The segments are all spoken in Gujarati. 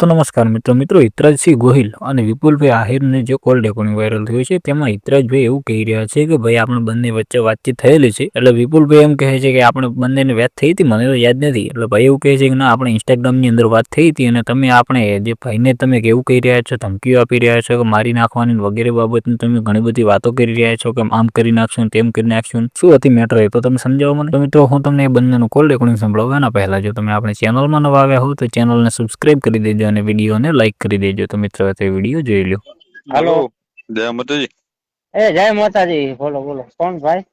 તો નમસ્કાર મિત્રો હિતરાજસિંહ ગોહિલ અને વિપુલભાઈ આહિરને જે કોલ રેકોર્ડિંગ વાયરલ થયું છે તેમાં હિતરાજભાઈ એવું કહી રહ્યા છે કે ભાઈ આપણે બંને વચ્ચે વાતચીત થયેલી છે એટલે વિપુલભાઈ એમ કહે છે કે આપણે બંનેને વાત થઈ હતી, મને તો યાદ નથી. એટલે ભાઈ એવું કહે છે કે ના, આપણે ઇન્સ્ટાગ્રામની અંદર વાત થઈ હતી અને તમે આપણે જે ભાઈને તમે કેવું કહી રહ્યા છો, ધમકીઓ આપી રહ્યા છો કે મારી નાખવાની વગેરે બાબતની તમે ઘણી બધી વાતો કરી રહ્યા છો કે આમ કરી નાખશું તેમ કરી નાખશું. શું હતી મેટર એ તો તમે સમજાવો મને. તો મિત્રો હું તમને એ બંનેનું કોલ રેકોર્ડિંગ સંભળાવું એના પહેલા જો તમે આપણી ચેનલમાં નવા આવ્યા હો તો ચેનલને સબસ્ક્રાઇબ કરી દેજો અને વિડીયોને લાઈક કરી દેજો. તો મિત્રો તે વિડીયો જોઈ લો. હાલો, જય માતાજી. જય માતાજી. બોલો બોલો, કોણ ભાઈ?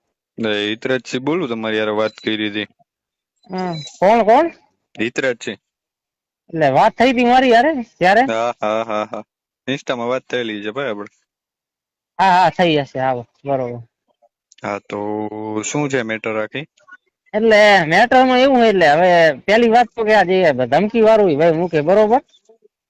હિતરાજસિંહ બોલું, તમારી યાર વાત કરી હતી. કોણ? હિતરાજસિંહ. એટલે વાત થઈ હતી મારી યાર ત્યારે? હા, ઇન્સ્ટામાં વાત થયેલી છે ભાઈ આપણે. હા થઈ હશે. આવો બરોબર. હા તો શું છે મેટર આખી? એટલે મેટરમાં એવું એટલે હવે પેલી વાત તો કે આ જે ધમકી વાળું ભાઈ મૂકે બરોબર.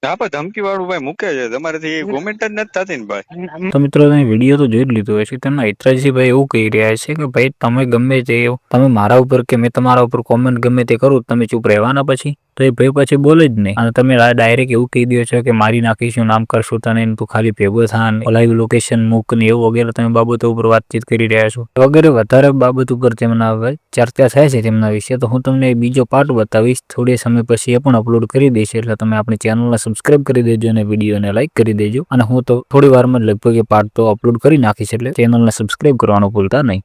હા પણ ધમકી વાળું ભાઈ મૂકે છે, તમારાથી કોમેન્ટ જ નથી થતી ને ભાઈ. તો મિત્રો તમે વિડીયો તો જોઈ જ લીધો હશે. તેમાં હિતરાજસિંહભાઈ એવું કહી રહ્યા છે કે ભાઈ તમે ગમે તે તમે મારા ઉપર કે મેં તમારા ઉપર કોમેન્ટ ગમે તે કરું તમે ચૂપ રહેવાના પછી? તો એ ભાઈ પછી બોલે જ નહીં અને તમે ડાયરેક્ટ એવું કહી દો છો કે મારી નાખીશું, નામ કરશું તને, તું ખાલી ભેગો થા, લાઈવ લોકેશન મૂક ને એવું વગેરે તમે બાબતો ઉપર વાતચીત કરી રહ્યા છો વગેરે વધારે બાબત ઉપર તેમના ચર્ચા થાય છે તેમના વિશે. તો હું તમને બીજો પાર્ટ બતાવીશ થોડી સમય પછી, એ પણ અપલોડ કરી દઈશ. એટલે તમે આપણી ચેનલને સબસ્ક્રાઇબ કરી દેજો અને વિડીયોને લાઈક કરી દેજો. અને હું તો થોડી વારમાં લગભગ એ પાર્ટ તો અપલોડ કરી નાખીશ, એટલે ચેનલને સબસ્ક્રાઇબ કરવાનું ભૂલતા નહીં.